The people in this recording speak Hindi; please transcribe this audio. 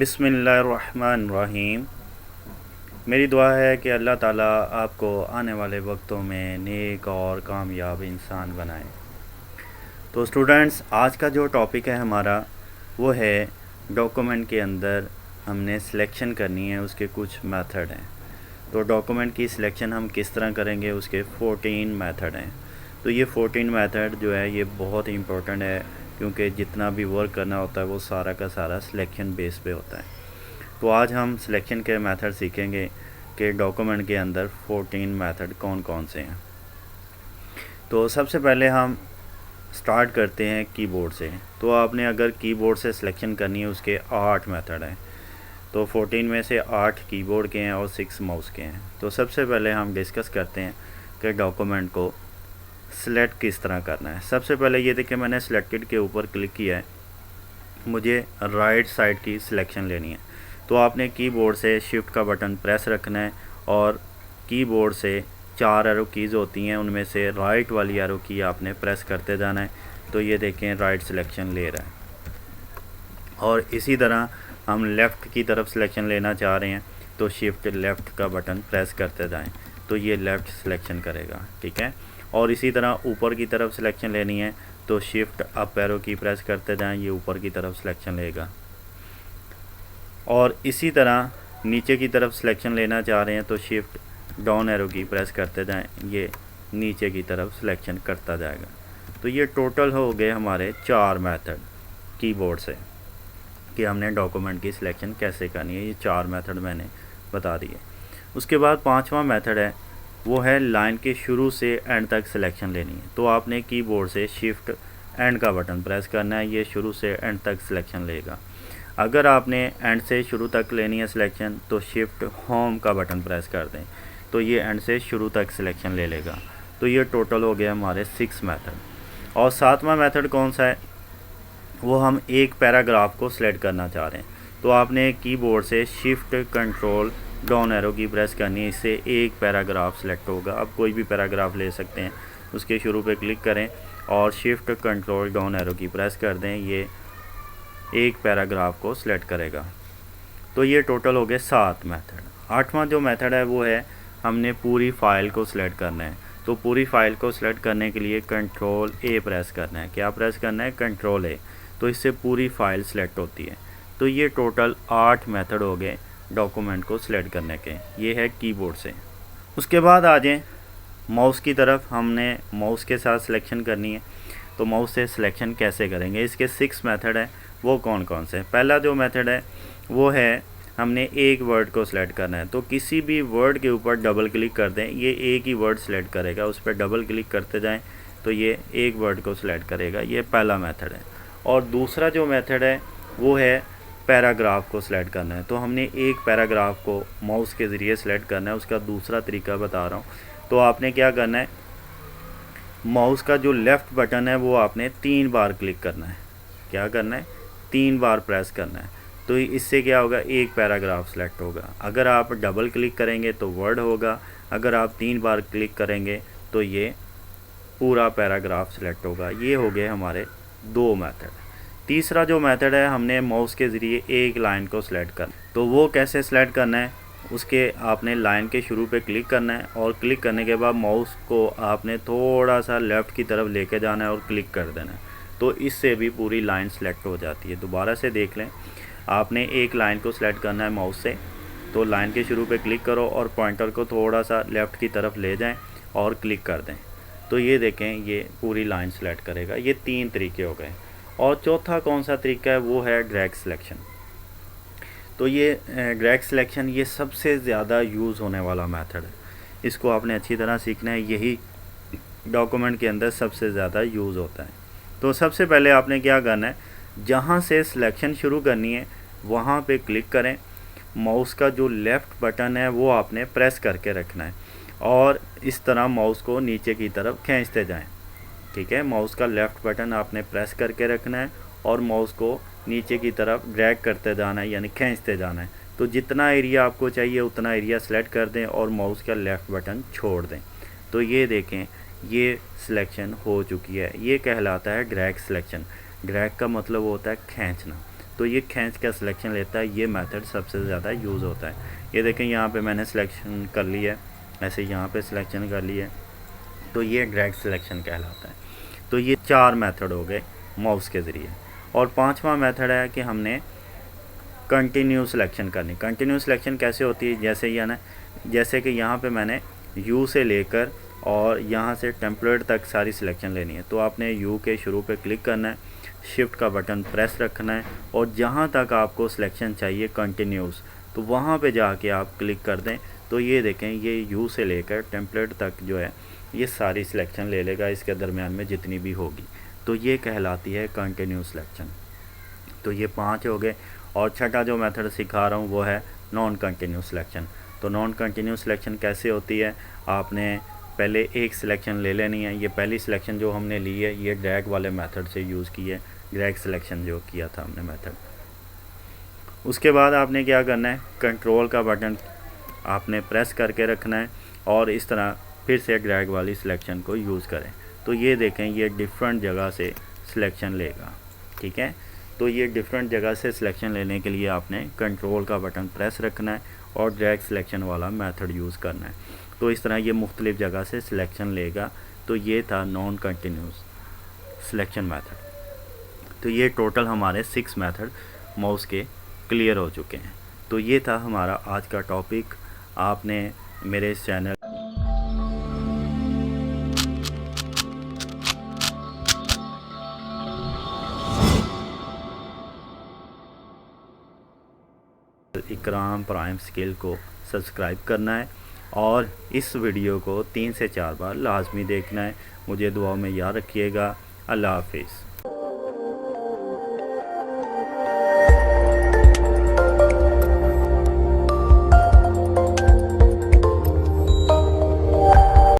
बिस्मिल्लाहिर्रहमानिर्रहीम। मेरी दुआ है कि अल्लाह ताला आपको आने वाले वक्तों में नेक और कामयाब इंसान बनाए। तो स्टूडेंट्स, आज का जो टॉपिक है हमारा वो है डॉक्यूमेंट के अंदर हमने सिलेक्शन करनी है, उसके कुछ मेथड हैं। तो डॉक्यूमेंट की सिलेक्शन हम किस तरह करेंगे, उसके 14 मेथड हैं। तो ये 14 मेथड जो है ये बहुत ही इम्पोर्टेंट है, क्योंकि जितना भी वर्क करना होता है वो सारा का सारा सिलेक्शन बेस पे होता है। तो आज हम सिलेक्शन के मेथड सीखेंगे कि डॉक्यूमेंट के अंदर 14 मेथड कौन कौन से हैं। तो सबसे पहले हम स्टार्ट करते हैं कीबोर्ड से। तो आपने अगर कीबोर्ड से सिलेक्शन करनी है, उसके 8 मेथड हैं। तो 14 में से 8 कीबोर्ड के हैं और 6 माउस के हैं। तो सबसे पहले हम डिस्कस करते हैं कि डॉक्यूमेंट को सिलेक्ट किस तरह करना है। सबसे पहले ये देखिए, मैंने सिलेक्टेड के ऊपर क्लिक किया है, मुझे राइट साइड की सिलेक्शन लेनी है। तो आपने कीबोर्ड से शिफ्ट का बटन प्रेस रखना है और कीबोर्ड से 4 एरो कीज़ होती हैं, उनमें से राइट वाली एरो की आपने प्रेस करते जाना है। तो ये देखें राइट सिलेक्शन ले रहा है। और इसी तरह हम लेफ़्ट की तरफ सिलेक्शन लेना चाह रहे हैं, तो शिफ्ट लेफ़्ट का बटन प्रेस करते जाएं, तो ये लेफ़्ट सिलेक्शन करेगा, ठीक है। और इसी तरह ऊपर की तरफ सिलेक्शन लेनी है, तो शिफ्ट अप एरो की प्रेस करते जाएं, ये ऊपर की तरफ सिलेक्शन लेगा। और इसी तरह नीचे की तरफ सिलेक्शन लेना चाह रहे हैं, तो शिफ्ट डाउन एरो की प्रेस करते जाएं, ये नीचे की तरफ सिलेक्शन करता जाएगा। तो ये टोटल हो गए हमारे 4 मेथड कीबोर्ड से कि हमने डॉक्यूमेंट की सिलेक्शन कैसे करनी है। ये 4 मेथड मैंने बता दिए। उसके बाद 5वां मेथड है, वो है लाइन के शुरू से एंड तक सिलेक्शन लेनी है। तो आपने कीबोर्ड से शिफ्ट एंड का बटन प्रेस करना है, ये शुरू से एंड तक सिलेक्शन लेगा। अगर आपने एंड से शुरू तक लेनी है सिलेक्शन, तो शिफ्ट होम का बटन प्रेस कर दें, तो ये एंड से शुरू तक सिलेक्शन ले लेगा। तो ये टोटल हो गया हमारे 6 मेथड। और 7वां मेथड कौन सा है, वो हम एक पैराग्राफ को सिलेक्ट करना चाह रहे हैं। तो आपने कीबोर्ड से शिफ्ट कंट्रोल डाउन एरो की प्रेस करनी है, इससे एक पैराग्राफ सिलेक्ट होगा। आप कोई भी पैराग्राफ ले सकते हैं, उसके शुरू पे क्लिक करें और शिफ्ट कंट्रोल डाउन एरो की प्रेस कर दें, ये एक पैराग्राफ को सिलेक्ट करेगा। तो ये टोटल हो गए 7 मेथड। 8वां जो मेथड है वो है, हमने पूरी फ़ाइल को सिलेक्ट करना है। तो पूरी फ़ाइल को सिलेक्ट करने के लिए कंट्रोल ए प्रेस करना है। क्या प्रेस करना है? कंट्रोल ए। तो इससे पूरी फ़ाइल सिलेक्ट होती है। तो ये टोटल 8 मेथड हो गए डॉक्यूमेंट को सिलेक्ट करने के। ये है कीबोर्ड से। उसके बाद आ जाएँ माउस की तरफ। हमने माउस के साथ सिलेक्शन करनी है। तो माउस से सिलेक्शन कैसे करेंगे, इसके 6 मेथड हैं। वो कौन कौन से? पहला जो मेथड है वो है, हमने एक वर्ड को सिलेक्ट करना है। तो किसी भी वर्ड के ऊपर डबल क्लिक कर दें, ये एक ही वर्ड सिलेक्ट करेगा। उस पर डबल क्लिक करते जाएं, तो ये एक वर्ड को सिलेक्ट करेगा। ये पहला मेथड है। और दूसरा जो मेथड है वो है पैराग्राफ को सिलेक्ट करना है। तो हमने एक पैराग्राफ को माउस के ज़रिए सिलेक्ट करना है। उसका दूसरा तरीका बता रहा हूँ। तो आपने क्या करना है, माउस का जो लेफ़्ट बटन है वो आपने 3 बार क्लिक करना है। क्या करना है? 3 बार प्रेस करना है। तो इससे क्या होगा, एक पैराग्राफ सिलेक्ट होगा। अगर आप डबल क्लिक करेंगे तो वर्ड होगा, अगर आप 3 बार क्लिक करेंगे तो ये पूरा पैराग्राफ सिलेक्ट होगा। ये हो गए हमारे 2 मेथड। तीसरा जो मेथड है, हमने माउस के ज़रिए एक लाइन को सिलेक्ट करना। तो वो कैसे सिलेक्ट करना है, उसके आपने लाइन के शुरू पे क्लिक करना है और क्लिक करने के बाद माउस को आपने थोड़ा सा लेफ़्ट की तरफ लेके जाना है और क्लिक कर देना है। तो इससे भी पूरी लाइन सेलेक्ट हो जाती है। दोबारा से देख लें, आपने एक लाइन को सिलेक्ट करना है माउस से। तो लाइन के शुरू पे क्लिक करो और पॉइंटर को थोड़ा सा लेफ़्ट की तरफ ले जाएं और क्लिक कर दें। तो ये देखें, ये पूरी लाइन सेलेक्ट करेगा। ये 3 तरीके हो गए। और चौथा कौन सा तरीका है, वो है ड्रैग सिलेक्शन। तो ये ड्रैग सिलेक्शन ये सबसे ज़्यादा यूज़ होने वाला मेथड है। इसको आपने अच्छी तरह सीखना है। यही डॉक्यूमेंट के अंदर सबसे ज़्यादा यूज़ होता है। तो सबसे पहले आपने क्या करना है, जहाँ से सिलेक्शन शुरू करनी है वहाँ पे क्लिक करें। माउस का जो लेफ़्ट बटन है वो आपने प्रेस करके रखना है और इस तरह माउस को नीचे की तरफ खींचते जाएं। ठीक है, माउस का लेफ़्ट बटन आपने प्रेस करके रखना है और माउस को नीचे की तरफ ड्रैग करते जाना है, यानी खींचते जाना है। तो जितना एरिया आपको चाहिए उतना एरिया सेलेक्ट कर दें और माउस का लेफ़्ट बटन छोड़ दें। तो ये देखें, ये सिलेक्शन हो चुकी है। ये कहलाता है ड्रैग सिलेक्शन। ड्रैग का मतलब होता है खींचना। तो ये खींच का सिलेक्शन लेता है। ये मेथड सबसे ज़्यादा यूज़ होता है। ये देखें यहाँ पे मैंने सिलेक्शन कर लिया है, ऐसे यहाँ पे सिलेक्शन कर लिया है, तो ये ड्रैग सिलेक्शन कहलाता है। तो ये 4 मेथड हो गए माउस के ज़रिए। और 5वां मेथड है कि हमने कंटिन्यू सिलेक्शन करनी। कंटिन्यू सिलेक्शन कैसे होती है, जैसे ये ना, जैसे कि यहाँ पे मैंने यू से लेकर और यहाँ से टेम्पलेट तक सारी सिलेक्शन लेनी है। तो आपने यू के शुरू पे क्लिक करना है, शिफ्ट का बटन प्रेस रखना है और जहाँ तक आपको सिलेक्शन चाहिए कंटिन्यूस, तो वहाँ पे जाके आप क्लिक कर दें। तो ये देखें, ये यू से लेकर टेम्पलेट तक जो है ये सारी सिलेक्शन ले लेगा, इसके दरमियान में जितनी भी होगी। तो ये कहलाती है कंटिन्यू सिलेक्शन। तो ये 5 हो गए। और छठा जो मेथड सिखा रहा हूँ वो है नॉन कंटिन्यू सिलेक्शन। तो नॉन कंटिन्यू सिलेक्शन कैसे होती है, आपने पहले एक सिलेक्शन ले लेनी है। ये पहली सिलेक्शन जो हमने ली है ये ड्रैग वाले मेथड से यूज़ की है, ड्रैग सिलेक्शन जो किया था हमने मेथड। उसके बाद आपने क्या करना है, कंट्रोल का बटन आपने प्रेस करके रखना है और इस तरह फिर से ड्रैग वाली सिलेक्शन को यूज़ करें। तो ये देखें, ये डिफरेंट जगह से सिलेक्शन लेगा, ठीक है। तो ये डिफरेंट जगह से सिलेक्शन लेने के लिए आपने कंट्रोल का बटन प्रेस रखना है और ड्रैग सिलेक्शन वाला मेथड यूज़ करना है। तो इस तरह ये मुख्तलिफ़ जगह से सिलेक्शन लेगा। तो ये था नॉन कंटिन्यूस सिलेक्शन मेथड। तो ये टोटल हमारे 6 मेथड माउस के क्लियर हो चुके हैं। तो ये था हमारा आज का टॉपिक। आपने मेरे इस चैनल इकराम प्राइम स्किल को सब्सक्राइब करना है और इस वीडियो को 3 से 4 बार लाजमी देखना है। मुझे दुआ में याद रखिएगा। अल्लाह हाफिज़।